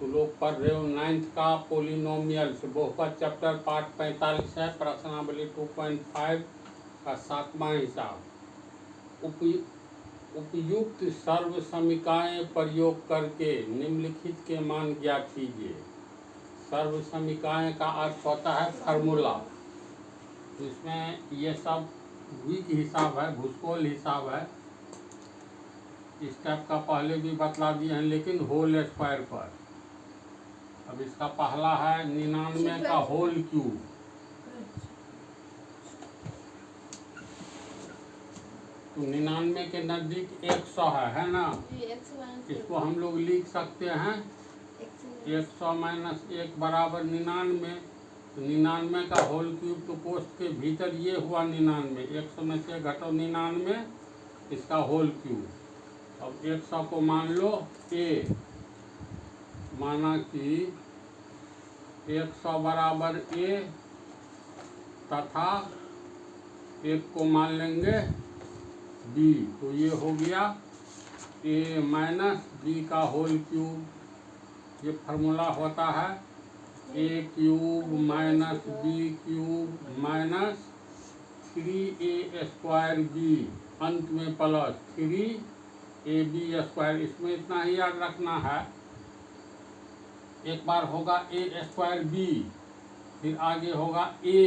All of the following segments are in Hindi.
लोग पढ़ रहे हो 9th का पोलिनोमियल्स बहुपद चैप्टर पार्ट 45 है, प्रश्नावली 2.5 का 7वां हिसाब। उपयुक्त सर्व समीकरण प्रयोग करके निम्नलिखित के मान ज्ञात कीजिए। सर्व समीकरण का अर्थ होता है फार्मूला। इसमें ये सब वीक हिसाब है, भूसकोल हिसाब है। इस टाइप का पहले भी बतला दिए हैं, लेकिन होल स्क्वायर पर। अब इसका पहला है 99 का होल क्यूब। तो 99 के नजदीक 100 है ना? इसको हम लोग लिख सकते हैं 100 माइनस 1 बराबर 99। तो 99 का होल क्यूब तो पोस्ट के भीतर ये हुआ 99, 100 में से घटो 99, इसका होल क्यूब। अब 100 को मान लो a, माना कि 100 बराबर a तथा 1 को मान लेंगे b। तो ये हो गया a माइनस b का होल क्यूब। ये फार्मूला होता है a cube minus b cube minus 3a square b, अंत में प्लस 3ab स्क्वायर। इसमें इतना ही याद रखना है, एक बार होगा a स्क्वायर b, फिर आगे होगा a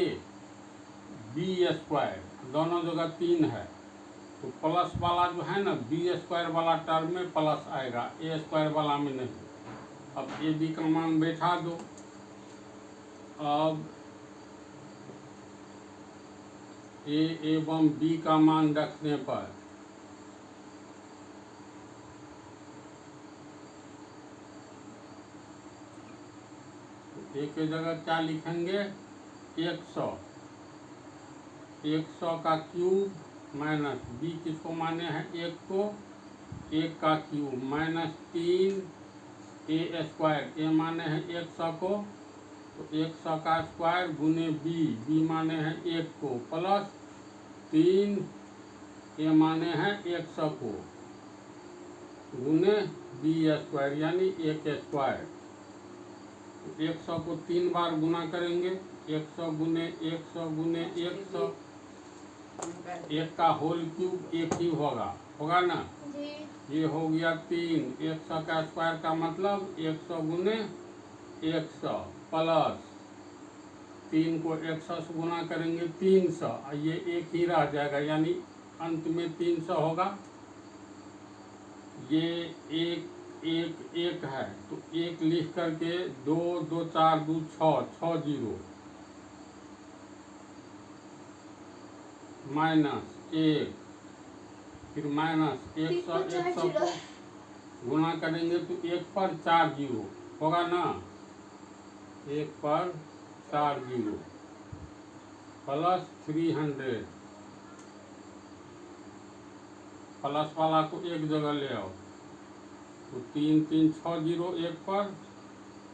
b स्क्वायर, दोनों जगह 3 है। तो प्लस वाला जो है ना b स्क्वायर वाला टर्म में प्लस आएगा, a स्क्वायर वाला में नहीं। अब a b का मान बैठा दो। अब a एवं b का मान रखने पर a के जगह क्या लिखेंगे 100, 100 का क्यूब माइनस b किसको माने हैं 1 को, 1 का cube minus 3a square, a माने हैं 100 को, तो 100 का स्क्वायर गुने b माने हैं 1 को, प्लस 3a माने हैं 100 को गुने b स्क्वायर यानी 1 स्क्वायर। 100 को 3 बार गुना करेंगे, 100 गुने 100 गुने 100, 1 का होल क्यूब 1 ही होगा ना जी। ये हो गया 3, 100 का स्क्वायर का मतलब 100 गुने 100 प्लस 3 को 100 से गुना करेंगे 300, ये 1 ही रह जाएगा यानी अंत में 300 होगा। ये 1 है तो 1 लिख करके 2 2 4 2 6 6 0 माइनस 1, फिर माइनस 100 को गुना करेंगे तो 1 पर 4 0 होगा ना, 1 पर 4 0 प्लस 300। प्लस वाला को एक जगह ले आओ तो 3 3 6 0, 1 पर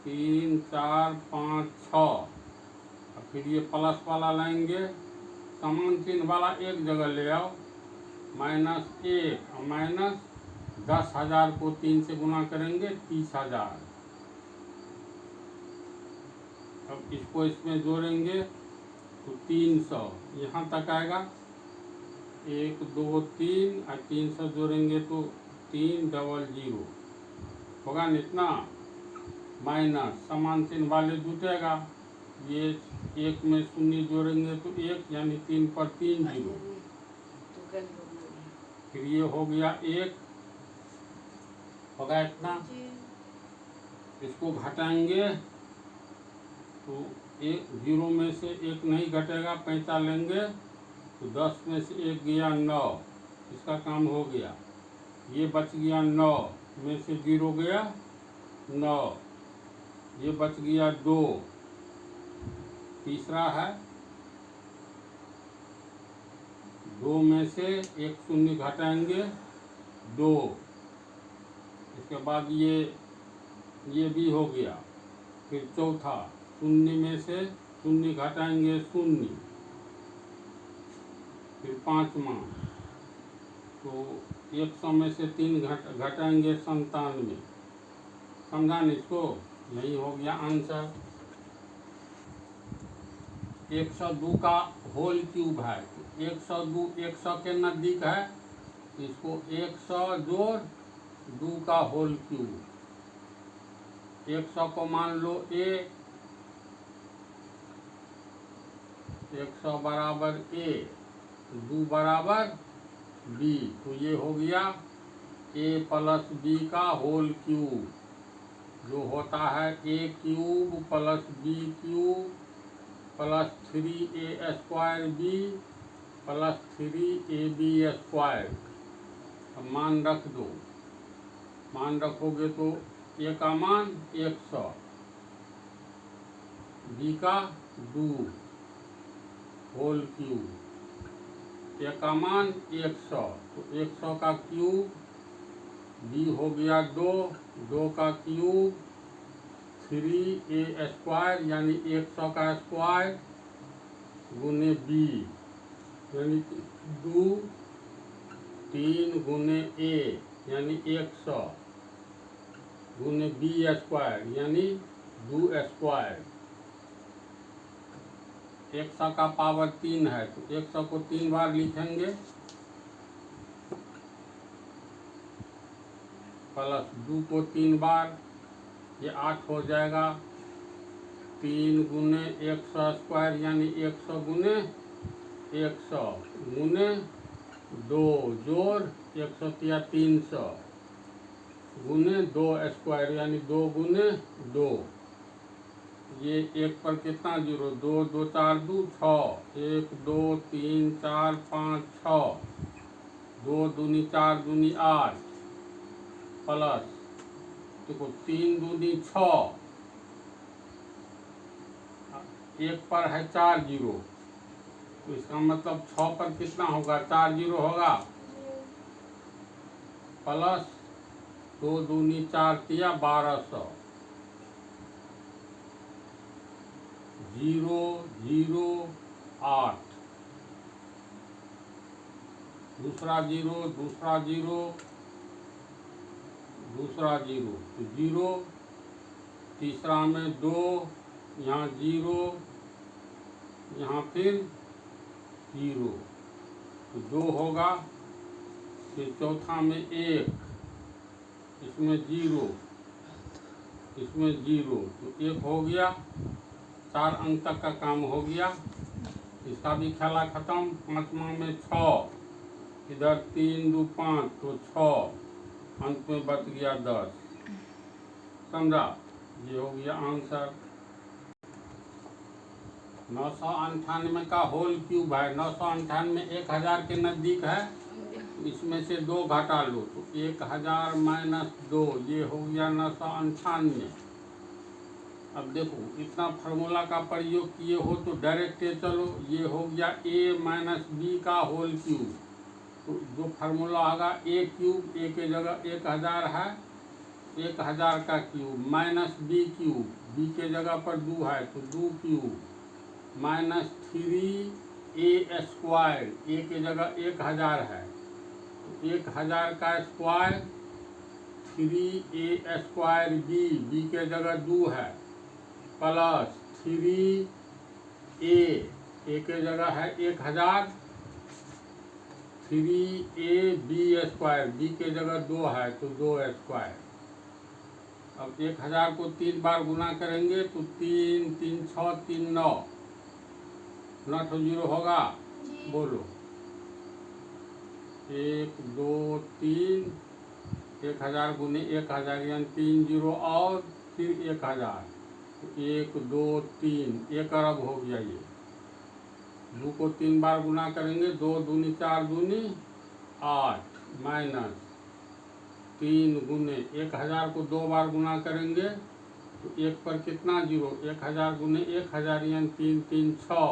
3 4 5 6, फिर ये प्लस वाला लाएंगे, समान चिन्ह वाला एक जगह ले आओ, माइनस 1 और माइनस 10,000 को 3 से गुना करेंगे 30,000। अब इसको इसमें जोड़ेंगे तो 300 यहाँ तक आएगा, 1 2 3 और 300 जोड़ेंगे तो 300 होगा न इतना, माइनस समान चिन्ह वाले जुटेगा, ये 1 में शून्य जोड़ेंगे तो 1 यानी 3 पर 3 0, फिर ये हो गया 1 होगा इतना। इसको घटाएंगे तो 0 में से 1 नहीं घटेगा, पैंता लेंगे तो 10 में से 1 गया 9, इसका काम हो गया। ये बच गया 9 में से 0 गया 9, ये बच गया 2, तीसरा है 2 में से 1 शून्य घटाएंगे 2, इसके बाद ये भी हो गया। फिर चौथा 0 में से 0 घटाएंगे 0, फिर 5वां तो 100 में से 3 घटाएंगे 97, समझा न इसको। यही हो गया आंसर। 102 का होल क्यूब है, 102 100 के नज़दीक है, इसको 100 जोड़ 2 का होल क्यूब। 100 को मान लो a, 100 बराबर a, 2 बराबर b, तो ये हो गया a प्लस b का होल क्यूब, जो होता है a cube plus b cube plus 3a square b plus 3ab square. अब मान रख दो, मान रखोगे तो a का मान 100, b का 2 होल क्यूब, a का मान 100, तो 100 का क्यूब, b हो गया 2, 2 का क्यूब 3a स्क्वायर यानी 100 का स्क्वायर गुने b, यानी 2 3 गुने a यानी 100 गुने b स्क्वायर यानी 2 स्क्वायर। 100 का पावर 3 है, तो 100 को 3 बार लिखेंगे, प्लस 2 को 3 बार, ये 8 हो जाएगा। 3 गुने 100 स्क्वायर यानी 100 गुने 100 गुने 2 जोड़ 100 या 300 गुने 2 स्क्वायर यानी 2 गुने 2। ये 1 पर कितना जीरो, 2 2 4 2 6, 1 2 3 4 5 6, 2 दूनी 4 दूनी 8 प्लस देखो 3 दूनी 6, 1 पर है 4 जीरो, तो इसका मतलब 6 पर कितना होगा, 4 जीरो होगा, प्लस 2 दूनी 4 तिया 1200, 0 0 8, दूसरा जीरो दूसरा जीरो दूसरा जीरो, तो जीरो, तीसरा में 2, यहाँ 0, यहाँ फिर 0, तो 2 होगा, फिर चौथा में 1, इसमें 0, इसमें 0, तो 1 हो गया। 4 अंक तक का काम हो गया, इसका भी खेला खत्म। 5वां में 6, इधर 3 2 5, तो 6, अंत में बच गया 10। समझा, ये हो गया आंसर। 998 का होल क्यूब है, 998 1000 के नज़दीक है, इसमें से 2 घटा लो, तो 1000 माइनस 2, ये हो गया 998। अब देखो, इतना फार्मूला का प्रयोग किए हो तो डायरेक्ट चलो, ये हो गया a माइनस बी का होल क्यूब, तो जो फार्मूला होगा a क्यूब, a के जगह 1000 है, 1000 का cube minus b cube, b के जगह पर 2 है तो 2 cube minus 3a square, a के जगह 1000 है, तो 1000 का स्क्वायर 3a स्क्वायर b के जगह 2 है, प्लस 3a, a के जगह है 1000, 3ab स्क्वायर, b के जगह 2 है तो 2 स्क्वायर। अब 1000 को 3 बार गुना करेंगे तो 3 3 6 3 9, 9 तो 0 होगा, बोलो 1 2 3, 1000 गुने 1000 यानी 3 0 और फिर 1000, 1 2 3, 1 अरब हो गया। ये 2 को 3 बार गुना करेंगे, 2 दूनी 4 दूनी 8 माइनस 3 गुने 1000 को 2 बार गुना करेंगे तो 1 पर कितना जीरो, 1000 गुने 1000 यानी 3 3 6,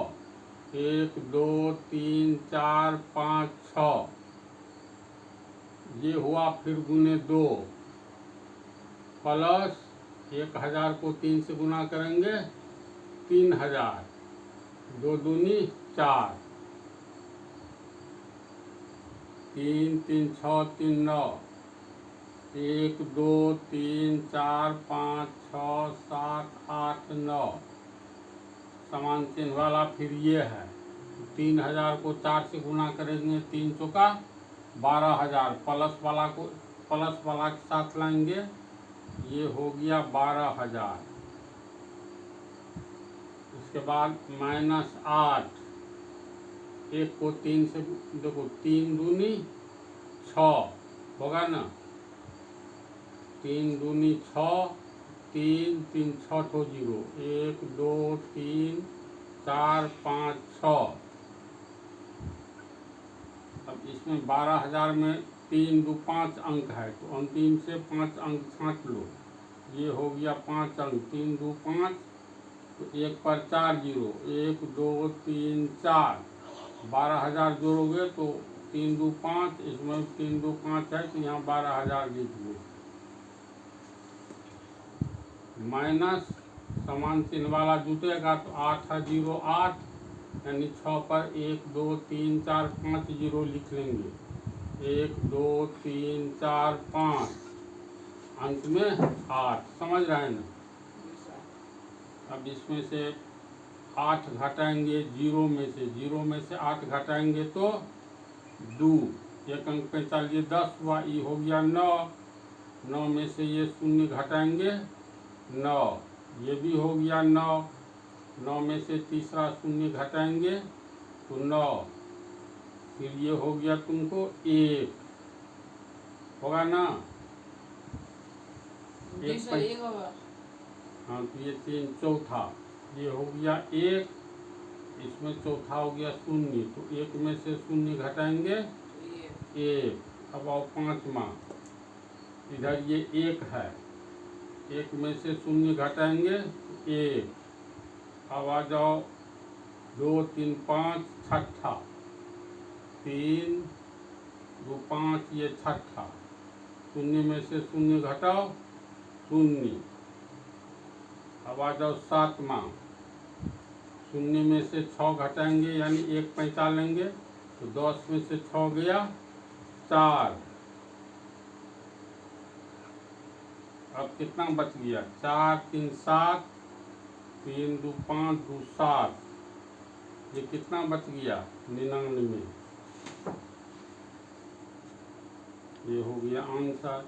1 2 3 4 5 6, ये हुआ, फिर गुने 2 प्लस 1000 को 3 से गुना करेंगे 3000, 2 दूनी 4, 3 3 6 3 9, 1 2 3 4 5 6 7 8 9 समान चिन्ह वाला फिर ये है 3000 को 4 से गुना करेंगे 3 चौका 12,000 प्लस वाला के साथ लाएंगे ये हो गया 12,000। उसके बाद -8 1 को 3 से देखो 3 दूनी 6 होगा ना 3 दूनी 6 3 3 6 ठो 0 1 2 3 4 5 6। अब इसमें 12,000 में 3 2 5 अंक है तो अंतिम से 5 अंक छांट लो ये हो गया 5 अंक 3 2 5 तो 1 पर 4 0 1 2 3 4 12,000 जोड़ोगे तो 3 2 5 इसमें 3 2 5 है तो यहाँ 12,000 लिख लो माइनस समान चिन्ह वाला जुटेगा तो 8 है 0 8 यानी 6 पर 1 2 3 4 5 0 लिख लेंगे 1 2 3 4 5 अंत में 8 समझ रहे हैं ना। अब इसमें से 8 घटाएंगे 0 में से 8 घटाएंगे तो 2 एक अंक पे चलिए 10 हुआ ये हो गया 9 9 में से ये शून्य घटाएंगे 9 ये भी हो गया 9 9 में से तीसरा शून्य घटाएंगे तो 9 फिर ये हो गया तुमको 1 होगा ना एक हाँ तो ये 3 चौथा ये हो गया 1 इसमें चौथा हो गया शून्य तो 1 में से शून्य घटाएंगे 1 अब आओ 5वां इधर ये 1 है 1 में से शून्य घटाएंगे 1 अब आ जाओ 2 3 5 छठा 3 2 5 ये छठा शून्य में से शून्य घटाओ शून्य। अब आ जाओ 7वां शून्य में से 6 घटाएंगे यानी 1 पैंता लेंगे तो 10 में से 6 गया 4। अब कितना बच गया 4 3 7 3 2 5 2 7 ये कितना बच गया 99 ये हो गया आंसर।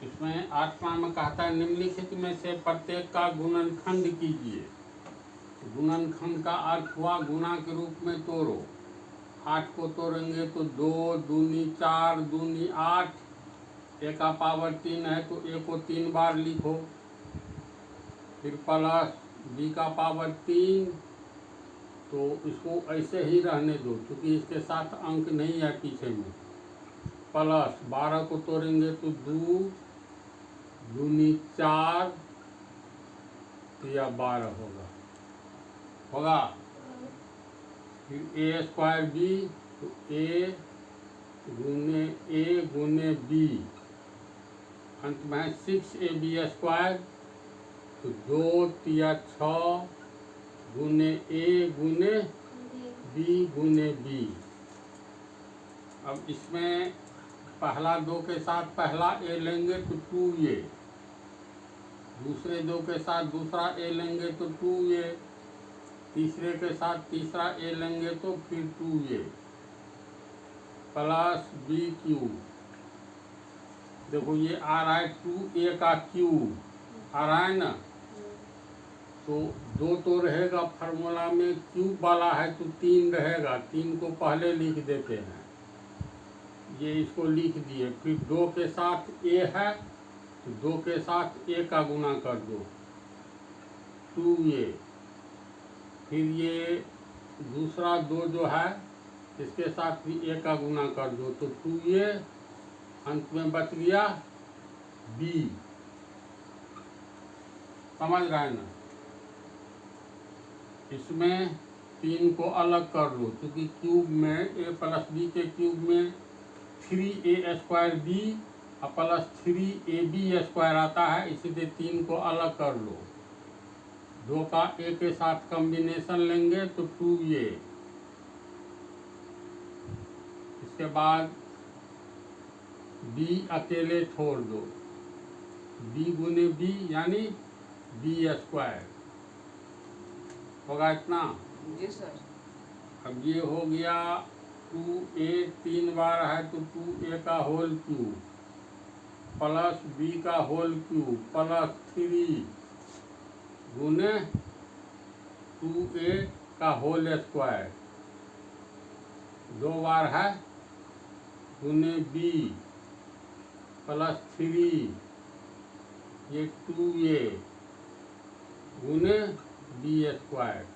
इसमें 8वां में कहता है निम्नलिखित में से प्रत्येक का गुणनखंड कीजिए। गुणनखंड का अर्थ हुआ गुणा के रूप में तोड़ो 8 को तोड़ेंगे तो 2 दूनी 4 दूनी 8 एक का पावर 3 है तो ए को 3 बार लिखो फिर प्लस बी का पावर 3 तो इसको ऐसे ही रहने दो क्योंकि इसके साथ अंक नहीं है पीछे में प्लस 12 को तोड़ेंगे तो 2 दूनी 4 तो यह 12 होगा फिर ए स्क्वायर बी तो ए गुने बी अंत में 6ab स्क्वायर तो 2 तिया 6 गुने ए गुने बी। अब इसमें पहला 2 के साथ पहला ए लेंगे तो 2a दूसरे 2 के साथ दूसरा ए लेंगे तो 2a तीसरे के साथ तीसरा ए लेंगे तो फिर 2a प्लस बी क्यूब देखो ये आ रहा है 2a का क्यूब आ रहा है ना तो 2 तो रहेगा फार्मूला में क्यूब वाला है तो 3 रहेगा 3 को पहले लिख देते हैं ये इसको लिख दिए फिर 2 के साथ a है तो 2 के साथ a का गुना कर दो 2a फिर ये दूसरा 2 जो है इसके साथ भी a का गुना कर दो तो 2a अंत में बच गया b समझ रहे हैं ना। इसमें 3 को अलग कर लो क्योंकि क्यूब में a प्लस बी के क्यूब में 3a स्क्वायर बी और प्लस 3ab स्क्वायर आता है इसीलिए 3 को अलग कर लो 2 का a के साथ कॉम्बिनेशन लेंगे तो 2a इसके बाद बी अकेले छोड़ दो, बी गुने बी यानी बी स्क्वायर होगा इतना। जी सर। अब ये हो गया 2a 3 बार है तो 2a का होल क्यूब प्लस b का होल क्यूब प्लस 3 गुने 2a का होल स्क्वायर 2 बार है गुने b प्लस 3 ये 2a गुने b स्क्वायर।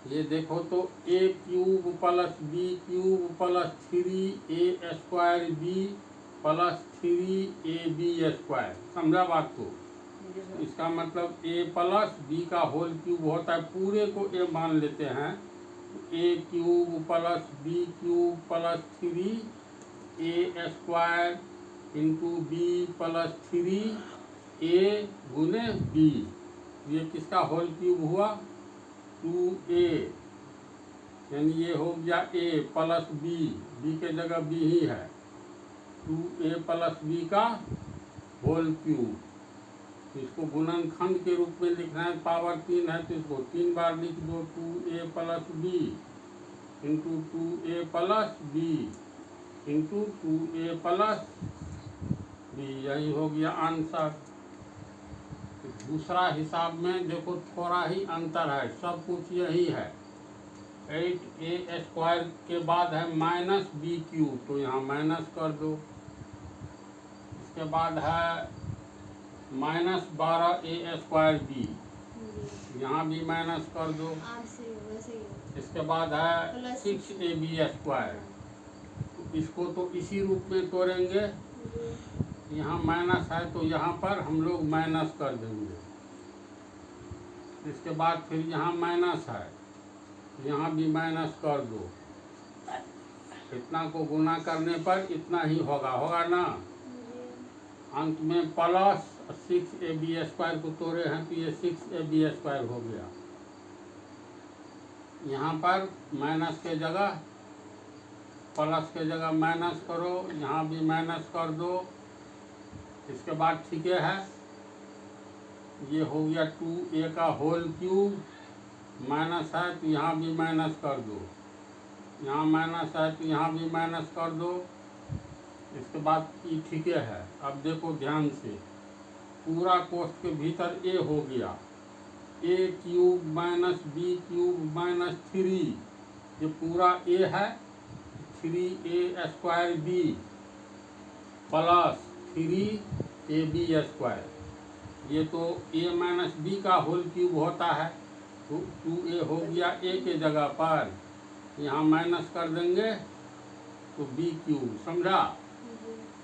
ये देखो तो a cube plus b cube plus 3a square b plus 3ab square, समझा बात को। इसका मतलब a प्लस b का होल क्यूब होता है, पूरे को a मान लेते हैं। a cube plus b cube plus 3a square into b plus 3a गुने b, ये किसका होल क्यूब हुआ 2a, यानी ये हो गया a प्लस b के जगह b ही है, 2a प्लस b का होल क्यूब। इसको गुणनखंड के रूप में लिखना है, पावर 3 है तो इसको 3 बार लिख दो, 2a plus b into 2a plus b into 2a plus b, यही हो गया आंसर। दूसरा हिसाब में देखो थोड़ा ही अंतर है, सब कुछ यही है। 8a स्क्वायर के बाद है माइनस बी क्यूब, तो यहाँ माइनस कर दो। इसके बाद है माइनस 12a स्क्वायर b, यहाँ भी माइनस कर दो। इसके बाद है 6ab स्क्वायर, इसको तो इसी रूप में तोड़ेंगे, यहाँ माइनस है तो यहाँ पर हम लोग माइनस कर देंगे। इसके बाद फिर यहाँ माइनस है, यहाँ भी माइनस कर दो। इतना को गुना करने पर इतना ही होगा ना। अंत में प्लस 6ab स्क्वायर को तोड़े हैं तो ये 6ab स्क्वायर हो गया। यहाँ पर माइनस के जगह प्लस के जगह माइनस करो, यहाँ भी माइनस कर दो। इसके बाद ठीक है, ये हो गया 2a का होल क्यूब, माइनस है तो यहाँ भी माइनस कर दो, यहाँ माइनस है तो यहाँ भी माइनस कर दो। इसके बाद ये ठीक है। अब देखो ध्यान से, पूरा कोष्ठ के भीतर a हो गया, a cube minus b cube minus 3, ये पूरा a है, 3a square b plus 3ab square, ये तो a माइनस b का होल क्यूब होता है, तो 2a हो गया a के जगह पर, यहाँ माइनस कर देंगे तो b क्यूब, समझा।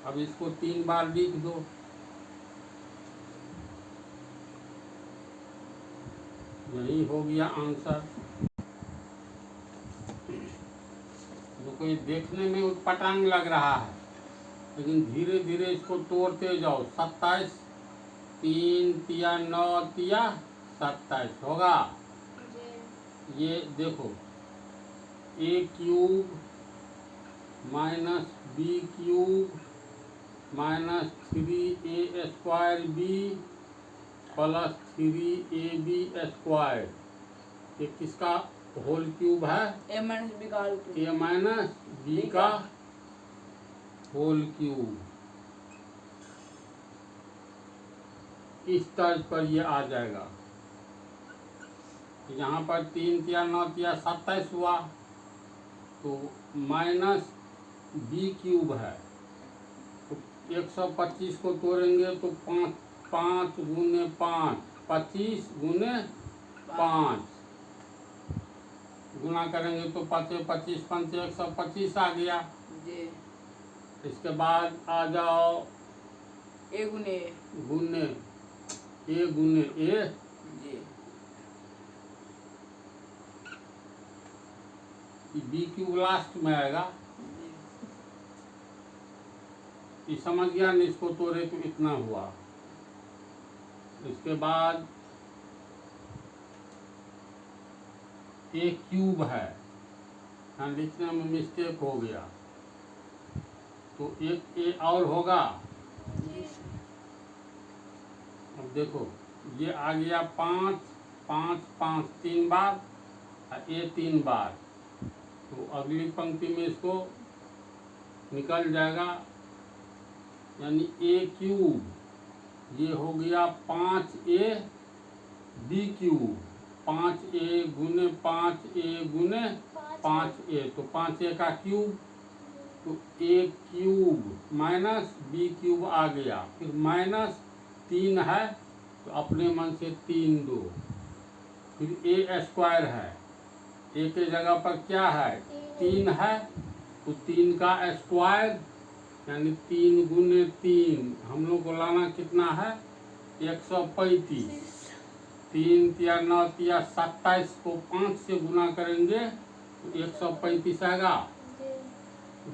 अब इसको 3 बार लिख दो, यही हो गया आंसर। जो कोई देखने में उत्पटांग लग रहा है, लेकिन धीरे धीरे इसको तोड़ते जाओ। 27 3 तिया 9 तिया 27 होगा। ये देखो a cube minus b cube minus 3a square b plus 3ab square, ये किसका होल क्यूब है a माइनस b का whole cube, a minus b का होल क्यूब। इस तर्ज पर ये आ जाएगा। यहाँ पर 3 तिया 9 तिया 27 हुआ, तो माइनस b क्यूब है, तो 125 को तोड़ेंगे तो 5 गुने 5 25 गुने 5 गुना करेंगे तो 5 25 5 125 आ गया जी। इसके बाद आ जाओ a गुने गुने a गुने a जी, b क्यूब लास्ट में आएगा। ये समझ गया न, इसको तोड़े तो इतना हुआ। इसके बाद एक क्यूब है, हाँ लिखने में मिस्टेक हो गया, तो एक ए और होगा। जी सर। अब देखो ये आ गया 5 5 5 3 बार और ए 3 बार, तो अगली पंक्ति में इसको निकल जाएगा, यानी ए क्यूब ये हो गया 5a बी क्यूब, 5a गुने 5a गुने 5a, तो 5a का क्यूब, तो ए क्यूब माइनस बी क्यूब आ गया, फिर माइनस 3 है तो अपने मन से 3 दो, फिर ए स्क्वायर है, ए के जगह पर क्या है 3 है, तो 3 का स्क्वायर यानी 3 गुने 3, हम लोग को लाना कितना है 135, 3 तिया 9 तिया 27 को 5 से गुना करेंगे तो 135 आएगा,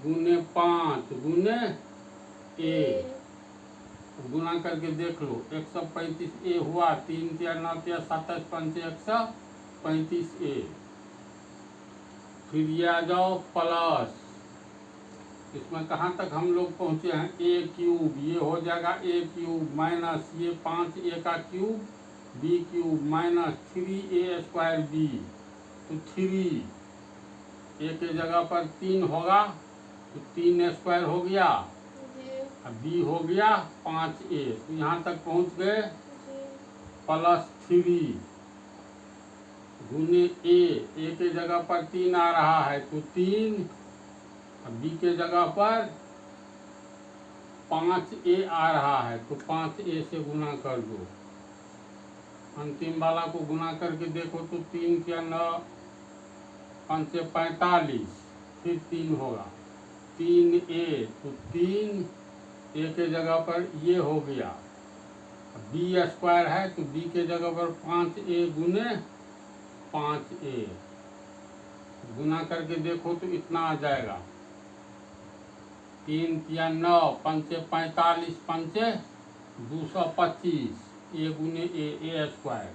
गुने 5 गुने ए, गुना करके देख लो 135 ए हुआ, 3 तिया 9 तिया 27 5 135 ए, फिर ये आ जाओ प्लस, इसमें कहाँ तक हम लोग पहुँचे हैं ए क्यूब, ये हो जाएगा ए क्यूब माइनस ये 5a का cube b cube minus 3a square b, तो 3 ए के जगह पर 3 होगा तो 3 स्क्वायर हो गया, अब बी हो गया 5a, तो यहाँ तक पहुँच गए, प्लस 3 गुने ए के जगह पर 3 आ रहा है तो 3, अब बी के जगह पर 5a आ रहा है तो 5a से गुना कर दो, अंतिम वाला को गुना करके देखो तो 3 क्या 9 5 45, फिर 3 होगा 3a, तो 3 ए के जगह पर ये हो गया, बी स्क्वायर है तो बी के जगह पर 5a गुने 5a, गुना करके देखो तो इतना आ जाएगा, 3 या 9 5 45 5 225 ए गुने ए स्क्वायर,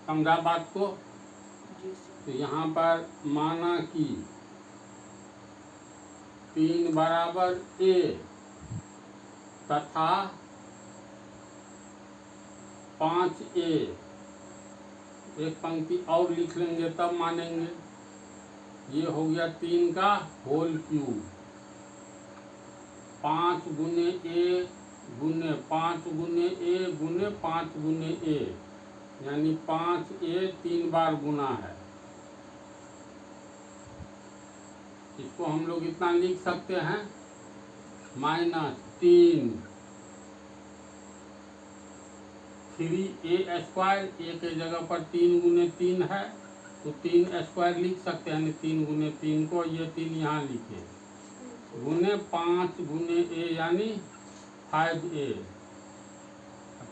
समझा बात को। जी सर। तो यहाँ पर माना कि 3 बराबर ए तथा 5a, एक पंक्ति और लिख लेंगे तब मानेंगे, ये हो गया 3 का होल क्यूब, 5 गुने ए गुने 5 गुने ए गुने 5 गुने ए, यानी 5a 3 बार गुना है, इसको हम लोग इतना लिख सकते हैं माइनस 3 3a स्क्वायर, ए के जगह पर 3 गुने 3 है तो 3 स्क्वायर लिख सकते हैं, 3 गुने 3 को ये 3 यहाँ लिखे, गुने 5 गुने ए यानी 5a,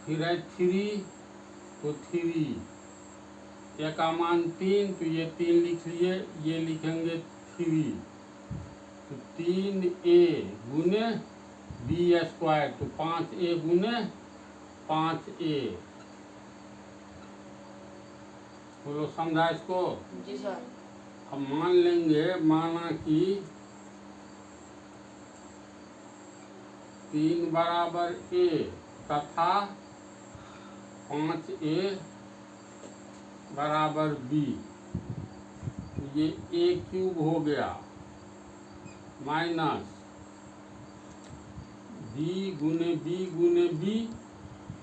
फिर है 3 तो 3 ए का मान 3 तो ये 3 लिख लिए, ये लिखेंगे 3, तो 3a गुने बी स्क्वायर, तो 5a गुने 5a, बोलो समझा इसको। जी सर। अब मान लेंगे, माना कि 3 बराबर a तथा 5a बराबर b, ये a क्यूब हो गया माइनस b गुने b,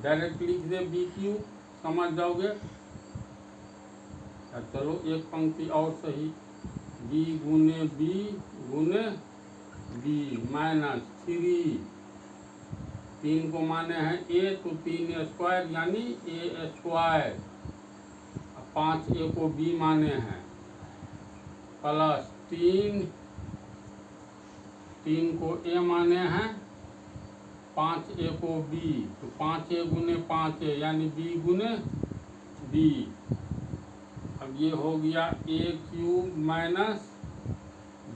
डायरेक्ट लिख दे b क्यूब, समझ जाओगे। चलो एक पंक्ति और सही, b गुने b माइनस 3 को माने हैं a तो 3 स्क्वायर यानी a स्क्वायर, 5a को b माने हैं, प्लस 3 को a माने हैं, 5a को b, तो 5a गुने 5a यानी b गुने b, अब ये हो गया a cube minus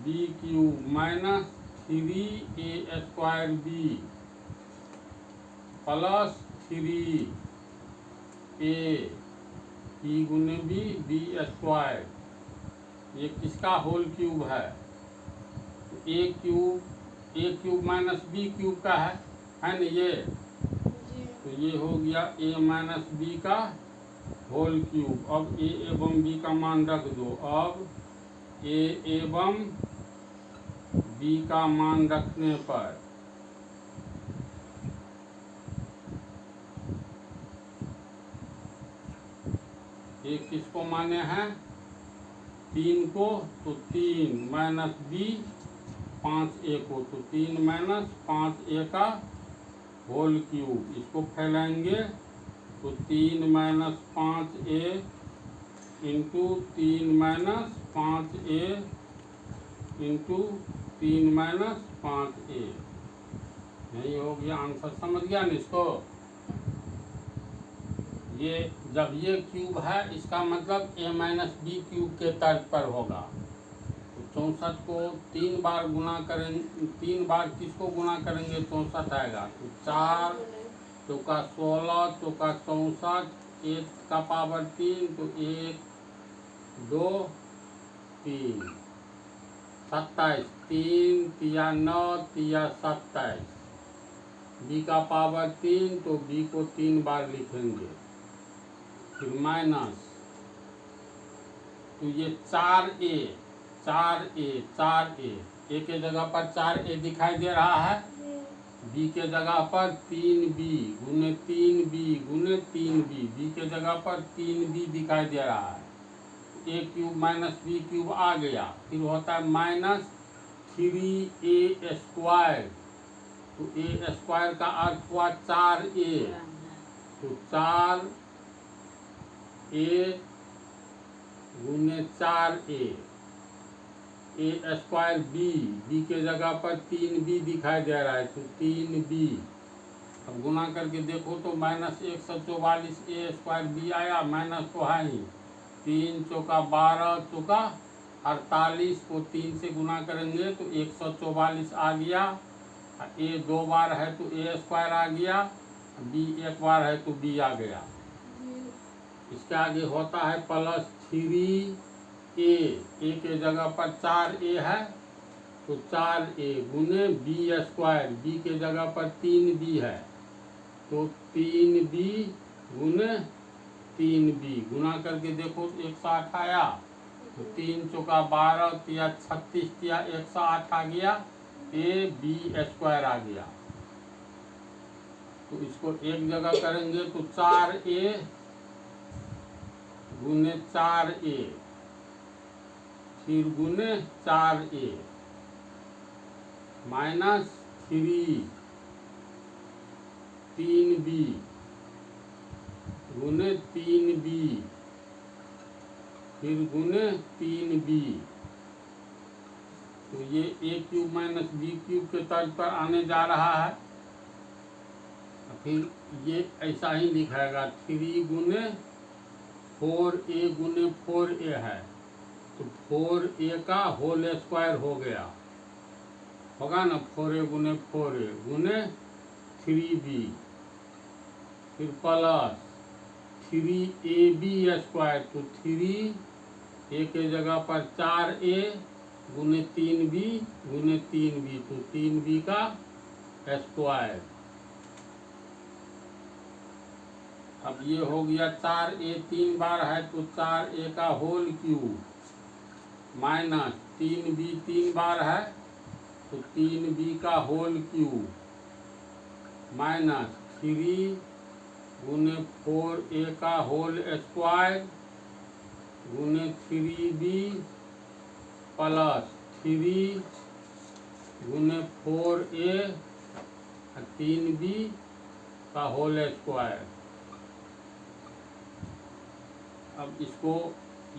b cube minus 3a square b plus 3a b गुने b स्क्वायर, ये किसका होल क्यूब है, a cube a cube minus b cube का है ना ये। तो ये हो गया ए माइनस बी का होल क्यूब। अब ए एवं बी का मान रख दो। अब ए एवं बी का मान रखने पर ए किसको माने हैं 3 को, तो 3 माइनस बी 5a को, तो 3 माइनस 5a का होल क्यूब। इसको फैलाएंगे तो 3 minus 5a into 3 minus 5a into 3 minus 5a। यही हो गया आंसर। समझ गया ना इसको। ये जब ये क्यूब है इसका मतलब a माइनस बी क्यूब के तर्ज पर होगा। तो 64 को 3 बार गुना करेंगे, 3 बार किसको गुना करेंगे 64 आएगा। तो 4 चौका 16 चौका 64, 1 का पावर 3, तो 1 2 3 27, 3 तिया 9 तिया 27, बी का पावर 3, तो बी को 3 बार लिखेंगे। फिर माइनस, तो ये 4a ए के जगह पर 4a दिखाई दे रहा है, बी के जगह पर 3b गुने 3b गुने 3b, बी के जगह पर 3b दिखाई दे रहा है। ए क्यूब माइनस बी क्यूब आ गया। फिर होता है माइनस 3a स्क्वायर। तो a स्क्वायर का अर्थ हुआ 4a, तो 4a गुने 4a, ए स्क्वायर बी के जगह पर 3b दिखाई दे रहा है, तो 3b। अब गुना करके देखो तो माइनस 144 ए स्क्वायर बी आया, माइनस तो है ही। 3 चौका 12 चौका 48 को 3 से गुना करेंगे तो 144 आ गया। ए 2 बार है तो ए स्क्वायर आ गया, बी 1 बार है तो बी आ गया। इसके आगे होता है प्लस 3a, ए के जगह पर 4a है तो 4a गुने बी स्क्वायर, बी के जगह पर 3b है तो 3b गुने 3b। गुना करके देखो 108 आया, तो 3 चौका 12 तिया 36 तिया 108 आ गया, ए बी स्क्वायर आ गया। तो इसको एक जगह करेंगे तो 4a गुने 4a, फिर गुने 4a माइनस 3b गुने 3b, फिर गुने 3b। तो ये a cube minus b cube के तर्ज पर आने जा रहा है। फिर ये ऐसा ही लिखाएगा 3 गुने 4a गुने 4a है, तो 4a का होल स्क्वायर हो गया, होगा ना 4a गुने 4a गुने 3b, फिर प्लस 3ab स्क्वायर, तो 3a के जगह पर 4a गुने 3b गुने 3b, तो 3b का स्क्वायर। अब ये हो गया 4a 3 बार है तो 4a का होल क्यूब, माइनस 3b 3 बार है तो 3b का होल क्यूब, माइनस 3 गुने 4a का होल स्क्वायर गुने 3b प्लस 3 गुने 4a 3b का होल स्क्वायर। अब इसको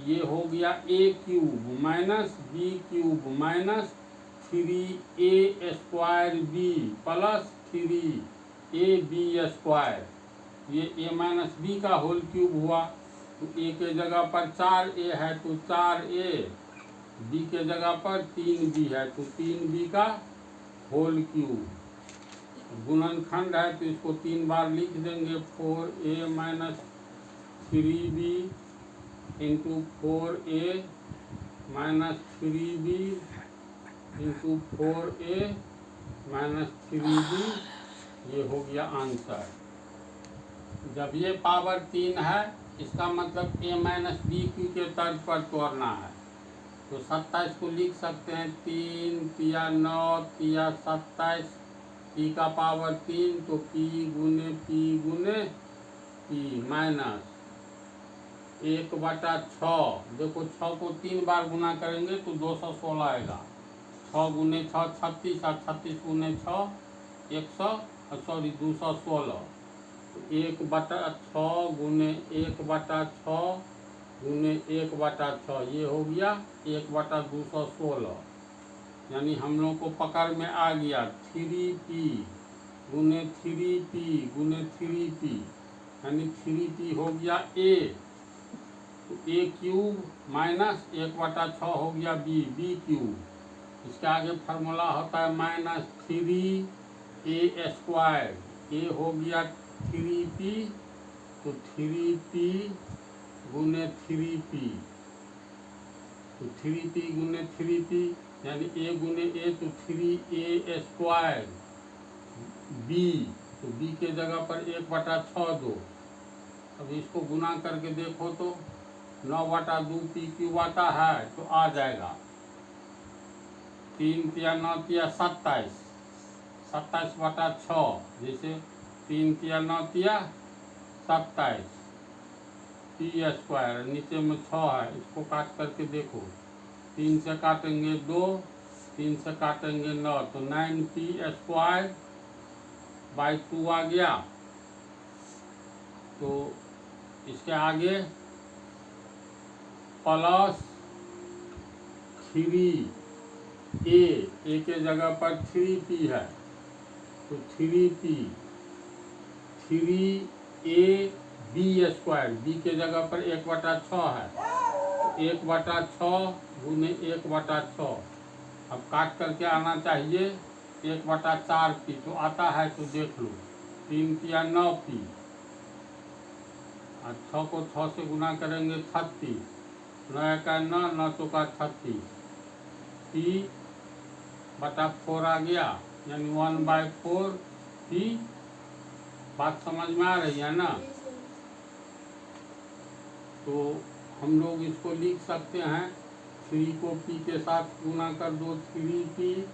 ये हो गया a cube minus b cube minus 3a square b plus 3ab square. ये a माइनस बी का होल क्यूब हुआ, तो a के जगह पर 4a है तो 4a, b के जगह पर 3b है तो 3b का होल क्यूब। गुणनखंड है तो इसको 3 बार लिख देंगे, 4a minus 3b into 4a minus 3b into 4a -3b, ये हो गया आंसर। जब ये पावर 3 है, इसका मतलब a माइनस बी क्यू के तर्ज पर तोड़ना है। तो 27 को लिख सकते हैं 3 तिया 9 तिया 27, p का पावर 3, तो p गुने p माइनस 1/6। देखो 6 को 3 बार गुना करेंगे तो 216 आएगा। 6 गुने 6 36, और 36 गुने 6 216। 1/6 गुने 1/6 गुने 1/6, ये हो गया 1/216। यानी हम लोग को पकड़ में आ गया 3p गुने 3p गुने 3p, यानी 3p हो गया a। तो a क्यूब माइनस 1/6 हो गया b क्यूब। इसके आगे फार्मूला होता है -3a²। a हो गया 3p, तो 3p गुने 3p, तो 3p गुने 3p, यानी a गुने a, तो 3a²। b, तो b के जगह पर 1/6 दो। अब इसको गुना करके देखो तो 9/2p क्यूब आता है, तो आ जाएगा 3 तिया 9 तिया 27, 27/6, जैसे 3 तिया 9 तिया 27 p²। नीचे में 6 है, इसको काट करके देखो। 3 से काटेंगे 2, 3 से काटेंगे 9, तो 9p²/2 आ गया। तो इसके आगे प्लस 3a के जगह पर 3p है, तो 3p 3ab² b के जगह पर 1/6 है, 1/6 गुने 1/6। अब काट करके आना चाहिए 1/4p, तो आता है तो देख लो। 3 तिया 9p, और 6 को 6 से गुना करेंगे 36, 9 का 9, 9 चौका 36, p/4 आ गया, यानी 1/4p। बात समझ में आ रही है ना? तो हम लोग इसको लिख सकते हैं 3 को p के साथ गुना कर दो, 3p,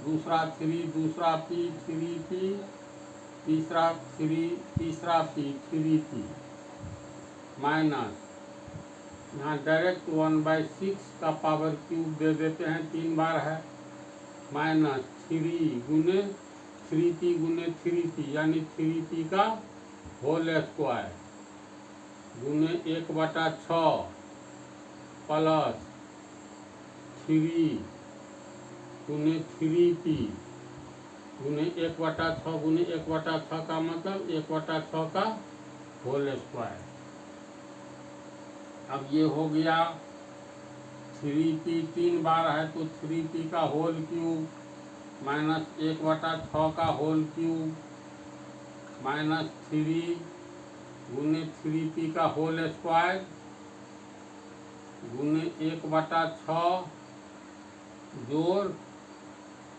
दूसरा 3, दूसरा p 3p, तीसरा 3, तीसरा p 3p, माइनस यहाँ डायरेक्ट 1/6 का पावर क्यूब दे देते हैं, 3 बार है, माइनस 3 गुने 3p गुने 3p, यानी 3p का होल स्क्वायर गुने 1/6 प्लस 3 गुने 3p गुने 1/6 गुने 1/6 का मतलब 1/6 का होल स्क्वायर। अब ये हो गया 3p 3 बार है, तो 3p का होल क्यूब माइनस 1/6 का होल क्यूब माइनस 3 गुने 3p का होल स्क्वायर गुने 1/6 जोड़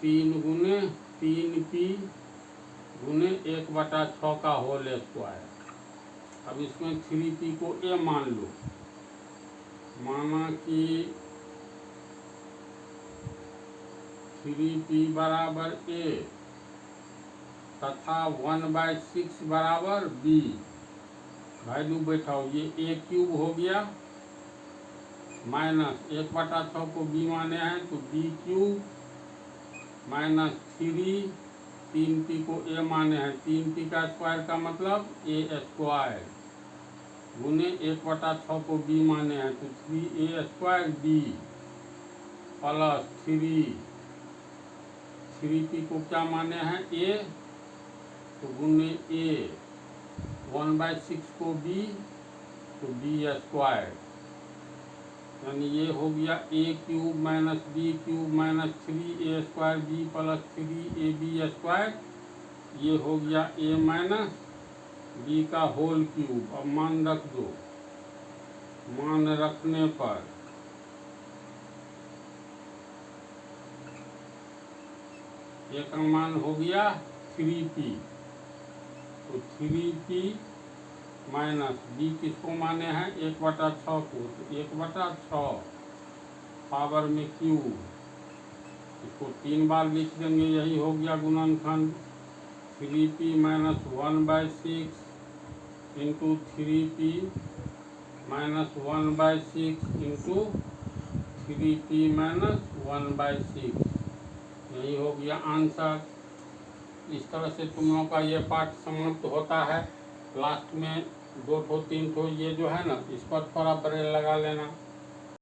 3 गुने 3p गुने 1/6 का होल स्क्वायर। अब इसमें 3p को a मान लो। माना कि 3p बराबर a तथा 1/6 बराबर b। वैल्यू बैठाओ, ये a क्यूब हो गया, माइनस 1/6 को b माने हैं तो b क्यूब, माइनस 3p को a माने हैं, 3p का स्क्वायर का मतलब a² गुने 1/6 को b माने हैं तो 3a²b प्लस 3p को क्या माने हैं a, तो गुने a, 1/6 को b, तो b², यानी ये हो गया a cube minus b cube minus 3a²b plus 3ab², ये हो गया a माइनस b का होल क्यूब। अब मान रख दो, मान रखने पर ए का मान हो गया 3p, तो 3p माइनस b किसको माने हैं 1/6 को, तो 1/6 पावर में q, इसको 3 बार लिख देंगे, यही हो गया गुणनखंड। 3p minus 1/6 into 3p minus 1/6 into 3p minus 1/6, यही हो गया आंसर। इस तरह से तुम लोगों का ये पाठ समाप्त होता है। लास्ट में 2 ठो 3 ठो ये जो है ना, इस पर थोड़ा ब्रेक लगा लेना।